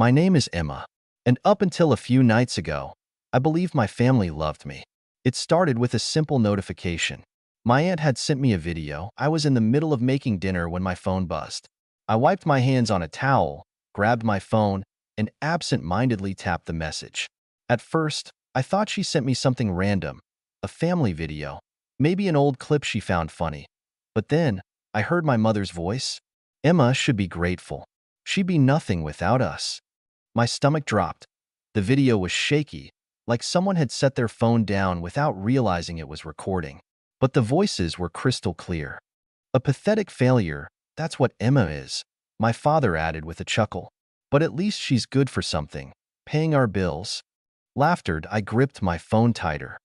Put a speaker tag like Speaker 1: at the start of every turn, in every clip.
Speaker 1: My name is Emma, and up until a few nights ago, I believed my family loved me. It started with a simple notification. My aunt had sent me a video. I was in the middle of making dinner when my phone buzzed. I wiped my hands on a towel, grabbed my phone, and absent-mindedly tapped the message. At first, I thought she sent me something random, a family video, maybe an old clip she found funny. But then, I heard my mother's voice. Emma should be grateful. She'd be nothing without us. My stomach dropped. The video was shaky, like someone had set their phone down without realizing it was recording. But the voices were crystal clear. A pathetic failure, that's what Emma is, my father added with a chuckle. But at least she's good for something, paying our bills. Laughter, I gripped my phone tighter.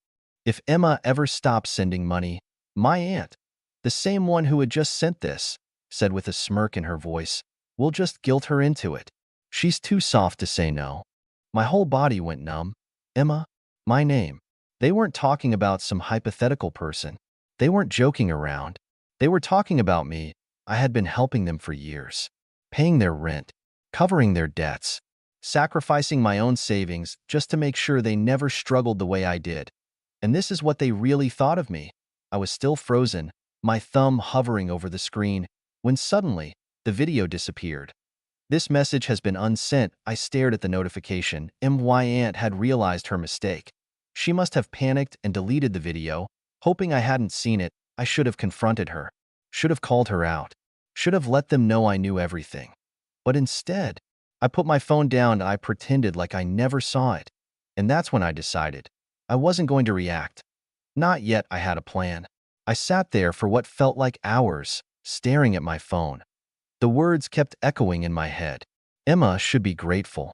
Speaker 1: If Emma ever stops sending money, my aunt, the same one who had just sent this, said with a smirk in her voice, we'll just guilt her into it. She's too soft to say no. My whole body went numb. Emma, my name. They weren't talking about some hypothetical person. They weren't joking around. They were talking about me. I had been helping them for years, paying their rent, covering their debts, sacrificing my own savings just to make sure they never struggled the way I did. And this is what they really thought of me. I was still frozen, my thumb hovering over the screen, when suddenly, the video disappeared. This message has been unsent. I stared at the notification. My aunt had realized her mistake. She must have panicked and deleted the video, hoping I hadn't seen it. I should have confronted her, should have called her out, should have let them know I knew everything. But instead, I put my phone down and I pretended like I never saw it. And that's when I decided I wasn't going to react. Not yet. I had a plan. I sat there for what felt like hours, staring at my phone. The words kept echoing in my head. Emma should be grateful.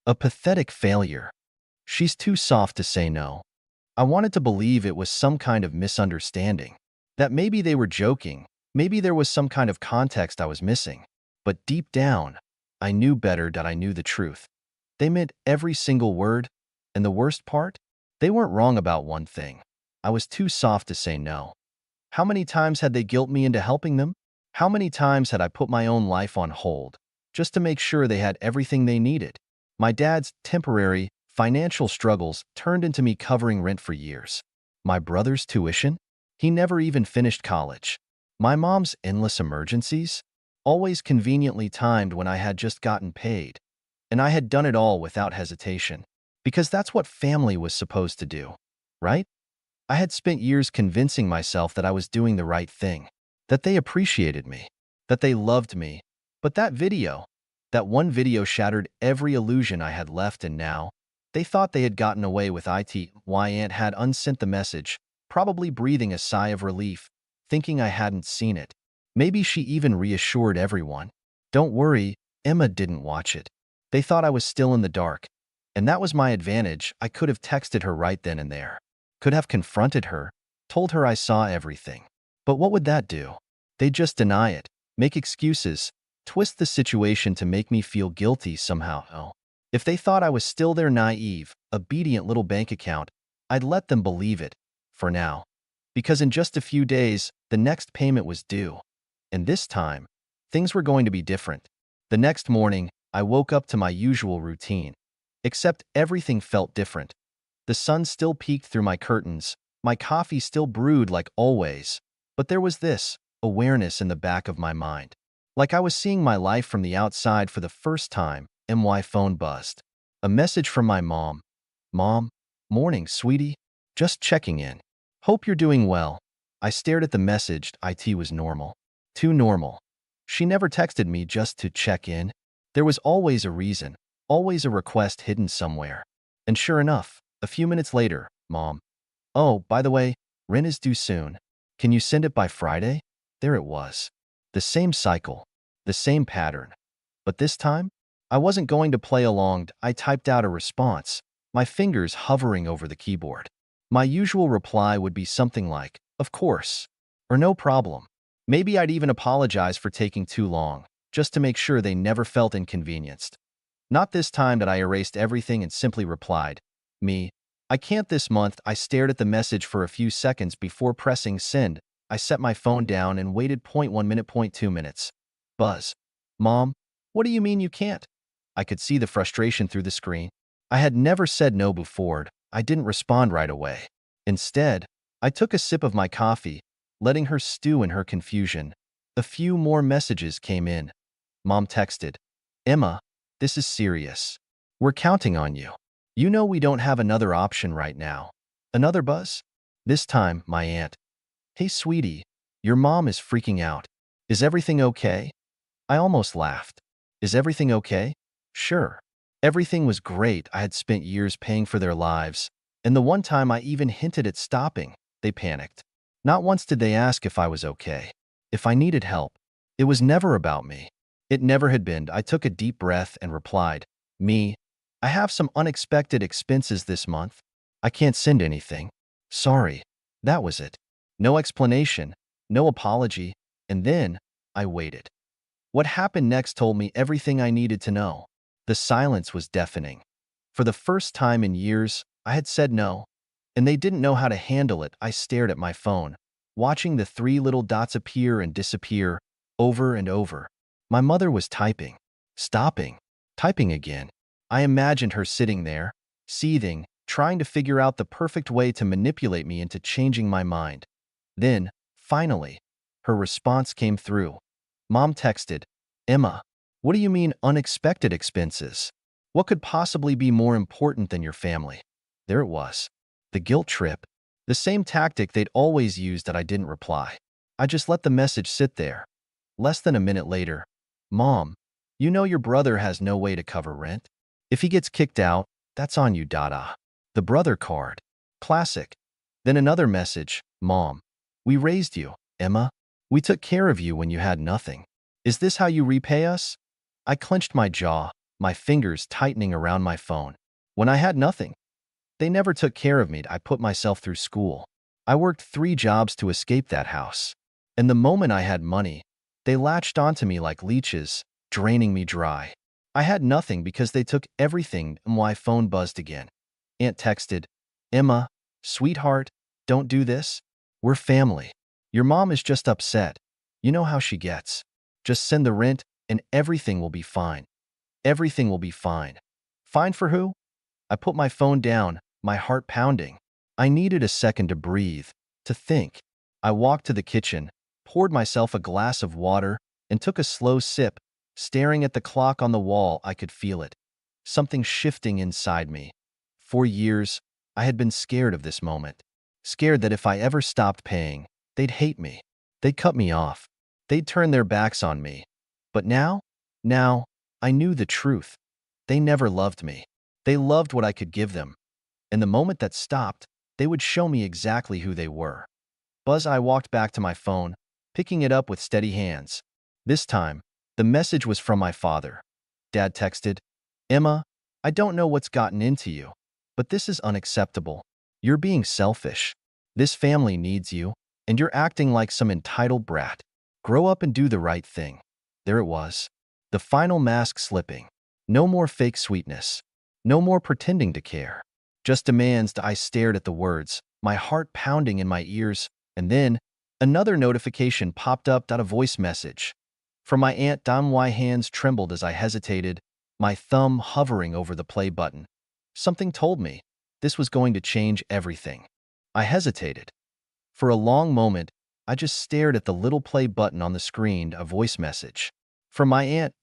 Speaker 1: A pathetic failure. She's too soft to say no. I wanted to believe it was some kind of misunderstanding. That maybe they were joking. Maybe there was some kind of context I was missing. But deep down, I knew better that I knew the truth. They meant every single word. And the worst part? They weren't wrong about one thing. I was too soft to say no. How many times had they guilt me into helping them? How many times had I put my own life on hold, just to make sure they had everything they needed? My dad's temporary financial struggles turned into me covering rent for years. My brother's tuition? He never even finished college. My mom's endless emergencies? Always conveniently timed when I had just gotten paid. And I had done it all without hesitation. Because that's what family was supposed to do, right? I had spent years convincing myself that I was doing the right thing, that they appreciated me, that they loved me. But that one video shattered every illusion I had left, and now, they thought they had gotten away with it. My aunt had unsent the message, probably breathing a sigh of relief, thinking I hadn't seen it. Maybe she even reassured everyone. Don't worry, Emma didn't watch it. They thought I was still in the dark. And that was my advantage. I could have texted her right then and there. Could have confronted her, told her I saw everything. But what would that do? They'd just deny it, make excuses, twist the situation to make me feel guilty somehow. Oh. If they thought I was still their naive, obedient little bank account, I'd let them believe it, for now. Because in just a few days, the next payment was due. And this time, things were going to be different. The next morning, I woke up to my usual routine. Except everything felt different. The sun still peeked through my curtains, my coffee still brewed like always, but there was this awareness in the back of my mind. Like I was seeing my life from the outside for the first time. My phone buzzed. A message from my mom. Mom, morning, sweetie. Just checking in. Hope you're doing well. I stared at the message. It was normal. Too normal. She never texted me just to check in. There was always a reason, always a request hidden somewhere. And sure enough, a few minutes later, Mom. Oh, by the way, rent is due soon. Can you send it by Friday? There it was. The same cycle, the same pattern. But this time, I wasn't going to play along. I typed out a response, my fingers hovering over the keyboard. My usual reply would be something like, of course, or no problem. Maybe I'd even apologize for taking too long, just to make sure they never felt inconvenienced. Not this time. That I erased everything and simply replied, me. I can't this month. I stared at the message for a few seconds before pressing send. I set my phone down and waited. 1 minute, 2 minutes. Buzz. Mom, what do you mean you can't? I could see the frustration through the screen. I had never said no before. I didn't respond right away. Instead, I took a sip of my coffee, letting her stew in her confusion. A few more messages came in. Mom texted, "Emma, this is serious. We're counting on you. You know we don't have another option right now." Another buzz? This time, my aunt. "Hey, sweetie, your mom is freaking out. Is everything okay?" I almost laughed. "Is everything okay?" Sure. Everything was great. I had spent years paying for their lives, and the one time I even hinted at stopping, they panicked. Not once did they ask if I was okay, if I needed help. It was never about me. It never had been. I took a deep breath and replied, "Me, I have some unexpected expenses this month. I can't send anything. Sorry." That was it. No explanation, no apology, and then I waited. What happened next told me everything I needed to know. The silence was deafening. For the first time in years, I had said no, and they didn't know how to handle it. I stared at my phone, watching the three little dots appear and disappear over and over. My mother was typing, stopping, typing again. I imagined her sitting there, seething, trying to figure out the perfect way to manipulate me into changing my mind. Then, finally, her response came through. Mom texted, "Emma, what do you mean unexpected expenses? What could possibly be more important than your family?" There it was. The guilt trip. The same tactic they'd always used that I didn't reply. I just let the message sit there. Less than a minute later, "Mom, you know your brother has no way to cover rent. If he gets kicked out, that's on you, dada." The brother card. Classic. Then another message, "Mom, we raised you, Emma. We took care of you when you had nothing. Is this how you repay us?" I clenched my jaw, my fingers tightening around my phone. When I had nothing, they never took care of me. I put myself through school. I worked 3 jobs to escape that house. And the moment I had money, they latched onto me like leeches, draining me dry. I had nothing because they took everything. My phone buzzed again. Aunt texted, "Emma, sweetheart, don't do this. We're family. Your mom is just upset. You know how she gets. Just send the rent and everything will be fine." Everything will be fine. Fine for who? I put my phone down, my heart pounding. I needed a second to breathe, to think. I walked to the kitchen, poured myself a glass of water, and took a slow sip. Staring at the clock on the wall, I could feel it. Something shifting inside me. For years, I had been scared of this moment. Scared that if I ever stopped paying, they'd hate me. They'd cut me off. They'd turn their backs on me. But now, I knew the truth. They never loved me. They loved what I could give them. And the moment that stopped, they would show me exactly who they were. I walked back to my phone, picking it up with steady hands. This time, the message was from my father. Dad texted, "Emma, I don't know what's gotten into you, but this is unacceptable. You're being selfish. This family needs you, and you're acting like some entitled brat. Grow up and do the right thing." There it was. The final mask slipping. No more fake sweetness. No more pretending to care. Just demands. I stared at the words, my heart pounding in my ears, and then another notification popped up. A voice message. From my aunt. My hands trembled as I hesitated, my thumb hovering over the play button. Something told me this was going to change everything. I hesitated. For a long moment, I just stared at the little play button on the screen. A voice message. From my aunt.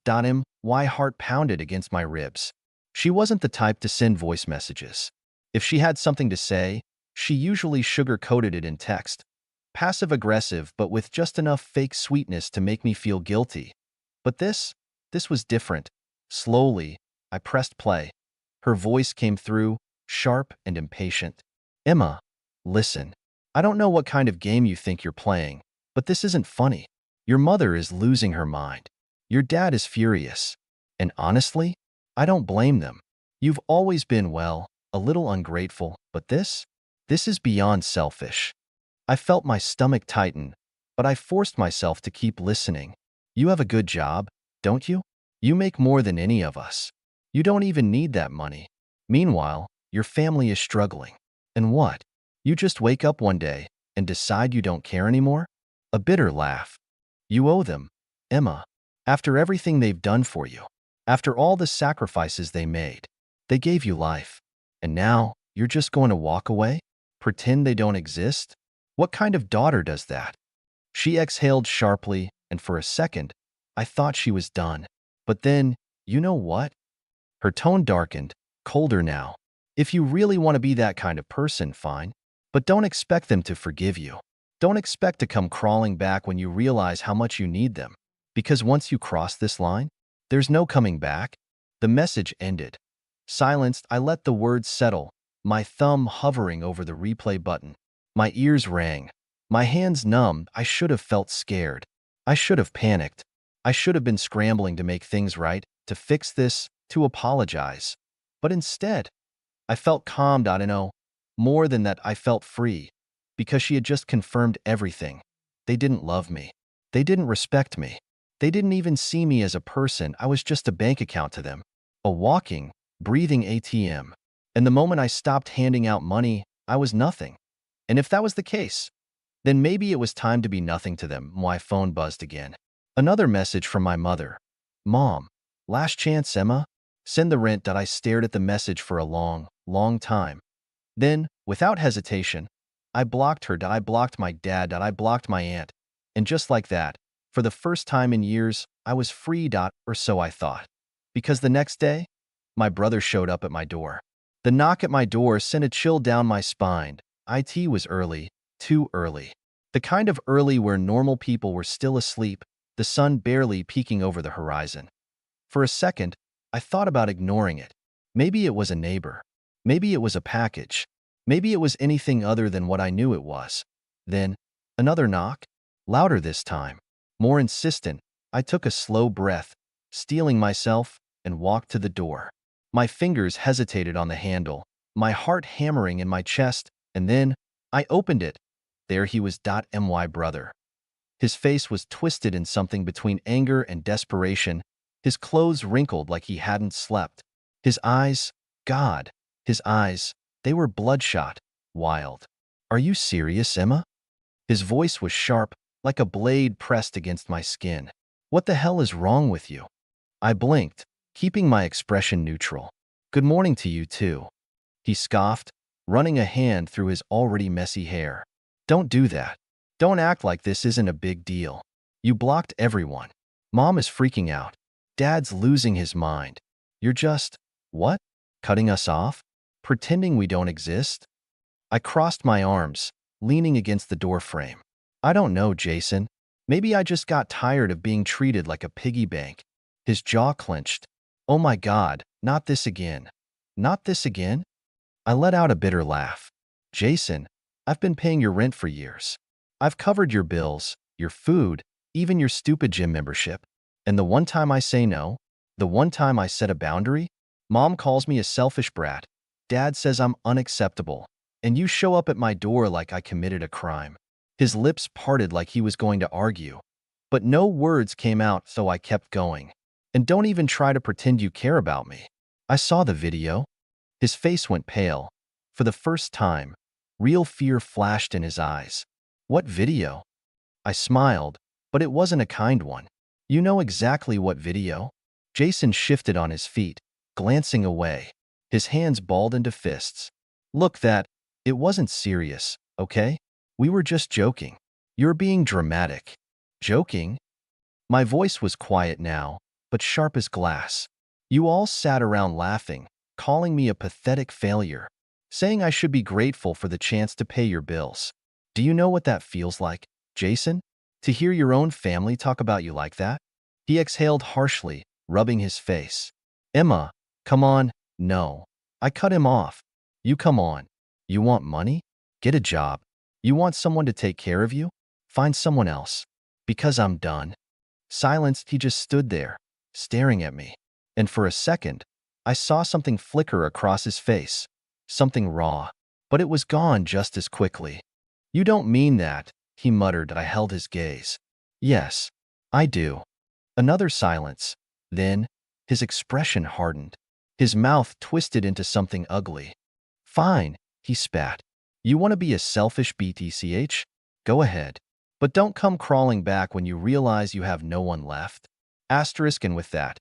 Speaker 1: My heart pounded against my ribs. She wasn't the type to send voice messages. If she had something to say, she usually sugar-coated it in text. Passive-aggressive, but with just enough fake sweetness to make me feel guilty. But this was different. Slowly, I pressed play. Her voice came through, sharp and impatient. "Emma, listen. I don't know what kind of game you think you're playing, but this isn't funny. Your mother is losing her mind. Your dad is furious. And honestly, I don't blame them. You've always been, well, a little ungrateful, but this is beyond selfish." I felt my stomach tighten, but I forced myself to keep listening. "You have a good job, don't you? You make more than any of us. You don't even need that money. Meanwhile, your family is struggling. And what? You just wake up one day and decide you don't care anymore?" A bitter laugh. "You owe them, Emma. After everything they've done for you. After all the sacrifices they made, they gave you life. And now, you're just going to walk away? Pretend they don't exist? What kind of daughter does that? She exhaled sharply, and for a second, I thought she was done. But then, you know what? Her tone darkened, colder now. If you really want to be that kind of person, fine. But don't expect them to forgive you. Don't expect to come crawling back when you realize how much you need them. Because once you cross this line, there's no coming back. The message ended. Silenced, I let the words settle, my thumb hovering over the replay button. My ears rang. My hands numbed. I should have felt scared. I should have panicked. I should have been scrambling to make things right, to fix this, to apologize. But instead, I felt calmed. I don't know. More than that, I felt free. Because she had just confirmed everything. They didn't love me. They didn't respect me. They didn't even see me as a person. I was just a bank account to them. A walking, breathing ATM. And the moment I stopped handing out money, I was nothing. And if that was the case, then maybe it was time to be nothing to them. My phone buzzed again. Another message from my mother. Mom, last chance, Emma. Send the rent. I stared at the message for a long, long time. Then, without hesitation, I blocked her. I blocked my dad. I blocked my aunt. And just like that, for the first time in years, I was free. Or so I thought. Because the next day, my brother showed up at my door. The knock at my door sent a chill down my spine. IT was early, too early. The kind of early where normal people were still asleep, the sun barely peeking over the horizon. For a second, I thought about ignoring it. Maybe it was a neighbor. Maybe it was a package. Maybe it was anything other than what I knew it was. Then, another knock, louder this time, more insistent. I took a slow breath, steeling myself, and walked to the door. My fingers hesitated on the handle, my heart hammering in my chest, and then I opened it. There he was. My brother. His face was twisted in something between anger and desperation, his clothes wrinkled like he hadn't slept. His eyes, God, his eyes, they were bloodshot, wild. Are you serious, Emma? His voice was sharp, like a blade pressed against my skin. What the hell is wrong with you? I blinked, keeping my expression neutral. Good morning to you too. He scoffed, running a hand through his already messy hair. Don't do that. Don't act like this isn't a big deal. You blocked everyone. Mom is freaking out. Dad's losing his mind. You're just, what? Cutting us off? Pretending we don't exist? I crossed my arms, leaning against the doorframe. I don't know, Jason. Maybe I just got tired of being treated like a piggy bank. His jaw clenched. Oh my God, not this again. Not this again? I let out a bitter laugh. Jason, I've been paying your rent for years. I've covered your bills, your food, even your stupid gym membership. And the one time I say no, the one time I set a boundary, Mom calls me a selfish brat. Dad says I'm unacceptable. And you show up at my door like I committed a crime. His lips parted like he was going to argue. But no words came out, so I kept going. And don't even try to pretend you care about me. I saw the video. His face went pale. For the first time, real fear flashed in his eyes. What video? I smiled, but it wasn't a kind one. You know exactly what video? Jason shifted on his feet, glancing away. His hands balled into fists. Look, it wasn't serious, okay? We were just joking. You're being dramatic. Joking? My voice was quiet now, but sharp as glass. You all sat around laughing, calling me a pathetic failure, saying I should be grateful for the chance to pay your bills. Do you know what that feels like, Jason? To hear your own family talk about you like that? He exhaled harshly, rubbing his face. Emma, come on. No. I cut him off. You come on. You want money? Get a job. You want someone to take care of you? Find someone else. Because I'm done. Silenced, he just stood there, staring at me. And for a second, I saw something flicker across his face. Something raw. But it was gone just as quickly. You don't mean that, he muttered. I held his gaze. Yes, I do. Another silence. Then, his expression hardened. His mouth twisted into something ugly. Fine, he spat. You want to be a selfish BTCH? Go ahead. But don't come crawling back when you realize you have no one left. Asterisk, and with that,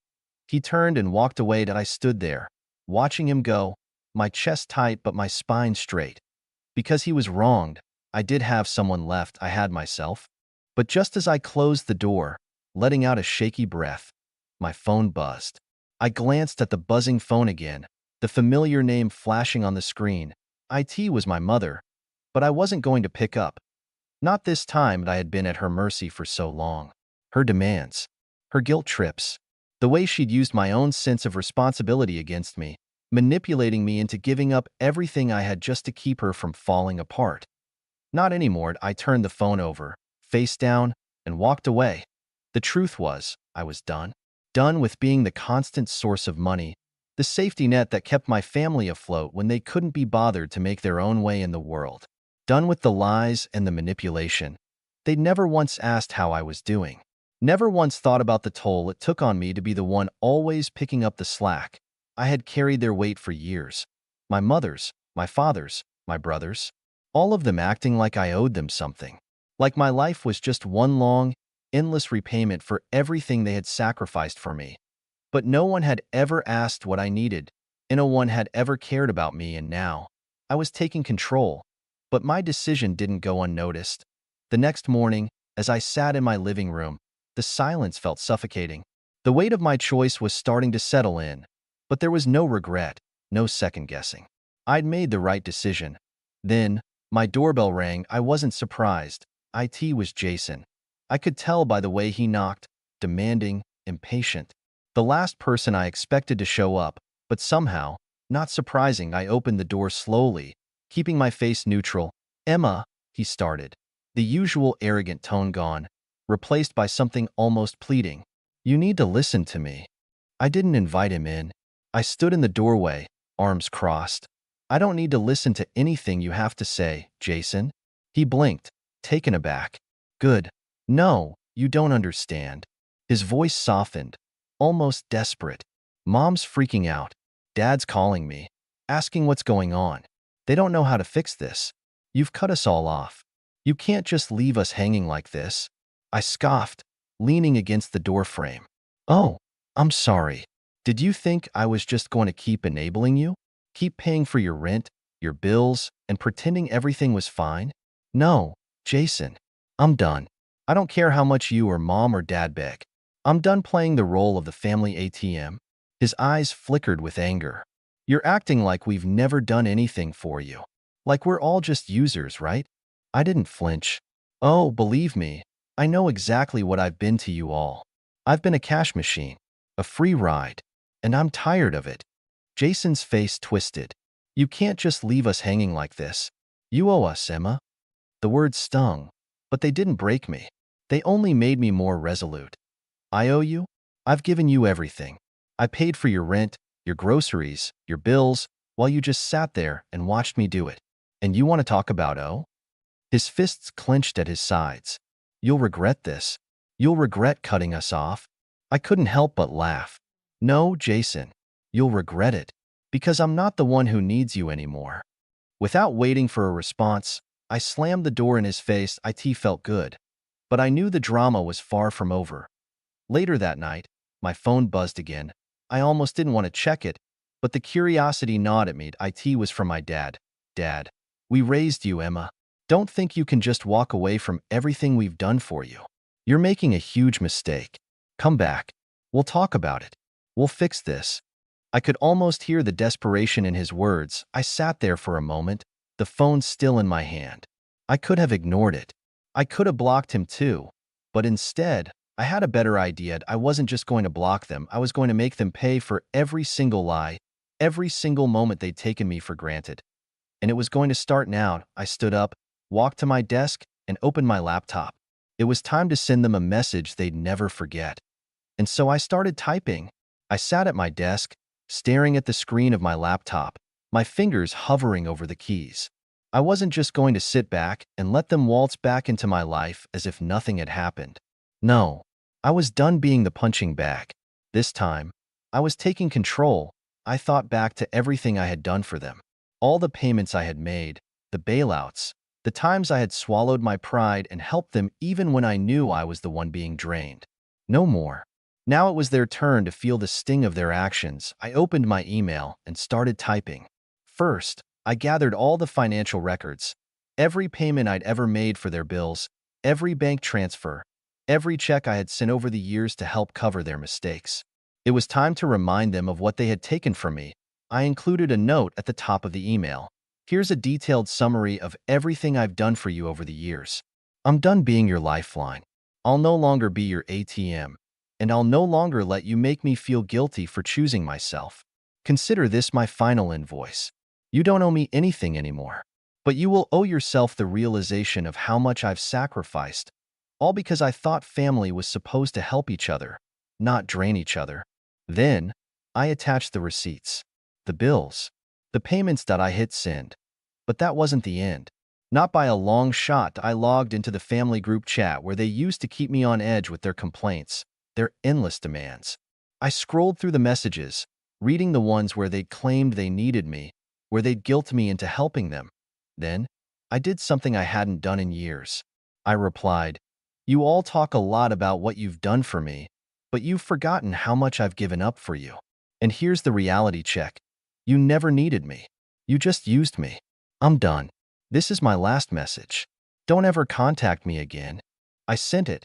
Speaker 1: He turned and walked away, and I stood there, watching him go, my chest tight but my spine straight. Because he was wronged, I did have someone left. I had myself. But just as I closed the door, letting out a shaky breath, my phone buzzed. I glanced at the buzzing phone again, the familiar name flashing on the screen. IT was my mother, but I wasn't going to pick up. Not this time. I had been at her mercy for so long. Her demands, her guilt trips, the way she'd used my own sense of responsibility against me, manipulating me into giving up everything I had just to keep her from falling apart. Not anymore. I turned the phone over, face down, and walked away. The truth was, I was done. Done with being the constant source of money, the safety net that kept my family afloat when they couldn't be bothered to make their own way in the world. Done with the lies and the manipulation. They'd never once asked how I was doing. Never once thought about the toll it took on me to be the one always picking up the slack. I had carried their weight for years. My mother's, my father's, my brother's. All of them acting like I owed them something. Like my life was just one long, endless repayment for everything they had sacrificed for me. But no one had ever asked what I needed, and no one had ever cared about me, and now I was taking control. But my decision didn't go unnoticed. The next morning, as I sat in my living room, the silence felt suffocating. The weight of my choice was starting to settle in, but there was no regret, no second-guessing. I'd made the right decision. Then, my doorbell rang. I wasn't surprised. IT was Jason. I could tell by the way he knocked, demanding, impatient. The last person I expected to show up, but somehow, not surprising, I opened the door slowly, keeping my face neutral. "Emma," he started, the usual arrogant tone gone, replaced by something almost pleading. "You need to listen to me." I didn't invite him in. I stood in the doorway, arms crossed. "I don't need to listen to anything you have to say, Jason." He blinked, taken aback. "Good. No, you don't understand." His voice softened, almost desperate. "Mom's freaking out. Dad's calling me, asking what's going on. They don't know how to fix this. You've cut us all off. You can't just leave us hanging like this." I scoffed, leaning against the doorframe. "Oh, I'm sorry. Did you think I was just going to keep enabling you? Keep paying for your rent, your bills, and pretending everything was fine? No, Jason. I'm done. I don't care how much you or mom or dad beg. I'm done playing the role of the family ATM." His eyes flickered with anger. "You're acting like we've never done anything for you. Like we're all just users, right?" I didn't flinch. "Oh, believe me, I know exactly what I've been to you all. I've been a cash machine, a free ride, and I'm tired of it." Jason's face twisted. "You can't just leave us hanging like this. You owe us, Emma." The words stung, but they didn't break me. They only made me more resolute. "I owe you? I've given you everything. I paid for your rent, your groceries, your bills, while you just sat there and watched me do it. And you want to talk about oh?" His fists clenched at his sides. "You'll regret this. You'll regret cutting us off." I couldn't help but laugh. "No, Jason, you'll regret it. Because I'm not the one who needs you anymore." Without waiting for a response, I slammed the door in his face. IT felt good. But I knew the drama was far from over. Later that night, my phone buzzed again. I almost didn't want to check it, but the curiosity gnawed at me. IT was from my dad. "Dad, we raised you, Emma. Don't think you can just walk away from everything we've done for you. You're making a huge mistake. Come back. We'll talk about it. We'll fix this." I could almost hear the desperation in his words. I sat there for a moment, the phone still in my hand. I could have ignored it. I could have blocked him too. But instead, I had a better idea. I wasn't just going to block them. I was going to make them pay for every single lie, every single moment they'd taken me for granted. And it was going to start now. I stood up, walked to my desk, and opened my laptop. It was time to send them a message they'd never forget. And so I started typing. I sat at my desk, staring at the screen of my laptop, my fingers hovering over the keys. I wasn't just going to sit back and let them waltz back into my life as if nothing had happened. No, I was done being the punching bag. This time, I was taking control. I thought back to everything I had done for them. All the payments I had made, the bailouts, the times I had swallowed my pride and helped them even when I knew I was the one being drained. No more. Now it was their turn to feel the sting of their actions. I opened my email and started typing. First, I gathered all the financial records, every payment I'd ever made for their bills, every bank transfer, every check I had sent over the years to help cover their mistakes. It was time to remind them of what they had taken from me. I included a note at the top of the email. Here's a detailed summary of everything I've done for you over the years. I'm done being your lifeline. I'll no longer be your ATM, and I'll no longer let you make me feel guilty for choosing myself. Consider this my final invoice. You don't owe me anything anymore, but you will owe yourself the realization of how much I've sacrificed, all because I thought family was supposed to help each other, not drain each other. Then, I attached the receipts, the bills, the payments that I hit send. But that wasn't the end. Not by a long shot. I logged into the family group chat where they used to keep me on edge with their complaints, their endless demands. I scrolled through the messages, reading the ones where they'd claimed they needed me, where they'd guilt me into helping them. Then, I did something I hadn't done in years. I replied, "You all talk a lot about what you've done for me, but you've forgotten how much I've given up for you. And here's the reality check. You never needed me. You just used me. I'm done. This is my last message. Don't ever contact me again." I sent it.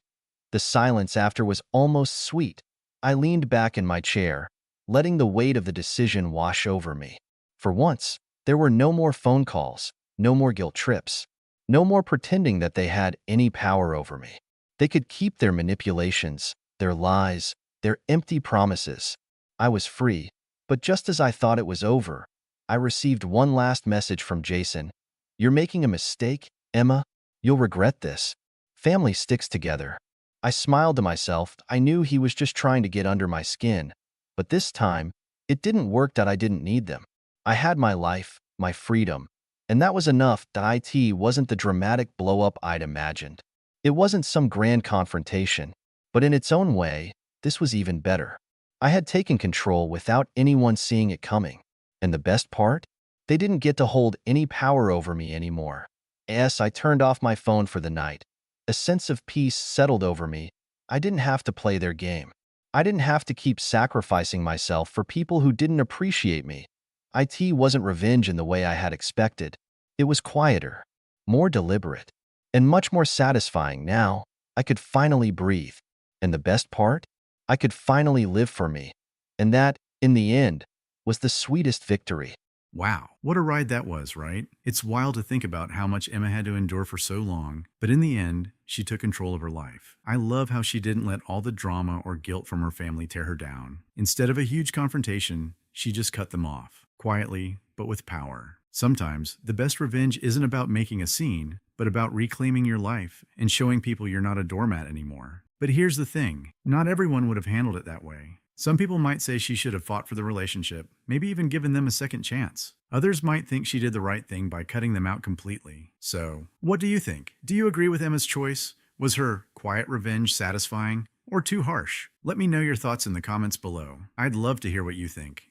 Speaker 1: The silence after was almost sweet. I leaned back in my chair, letting the weight of the decision wash over me. For once, there were no more phone calls, no more guilt trips, no more pretending that they had any power over me. They could keep their manipulations, their lies, their empty promises. I was free, but just as I thought it was over, I received one last message from Jason. "You're making a mistake, Emma. You'll regret this. Family sticks together." I smiled to myself. I knew he was just trying to get under my skin, but this time, it didn't work that I didn't need them. I had my life, my freedom, and that was enough. That it wasn't the dramatic blow-up I'd imagined. It wasn't some grand confrontation, but in its own way, this was even better. I had taken control without anyone seeing it coming. And the best part? They didn't get to hold any power over me anymore. Yes, I turned off my phone for the night. A sense of peace settled over me. I didn't have to play their game. I didn't have to keep sacrificing myself for people who didn't appreciate me. It wasn't revenge in the way I had expected. It was quieter, more deliberate, and much more satisfying. Now, I could finally breathe. And the best part? I could finally live for me. And that, in the end, was the sweetest victory.
Speaker 2: Wow, what a ride that was, right? It's wild to think about how much Emma had to endure for so long, but in the end, she took control of her life. I love how she didn't let all the drama or guilt from her family tear her down. Instead of a huge confrontation, she just cut them off, quietly, but with power. Sometimes, the best revenge isn't about making a scene, but about reclaiming your life and showing people you're not a doormat anymore. But here's the thing, not everyone would have handled it that way. Some people might say she should have fought for the relationship, maybe even given them a second chance. Others might think she did the right thing by cutting them out completely. So, what do you think? Do you agree with Emma's choice? Was her quiet revenge satisfying or too harsh? Let me know your thoughts in the comments below. I'd love to hear what you think.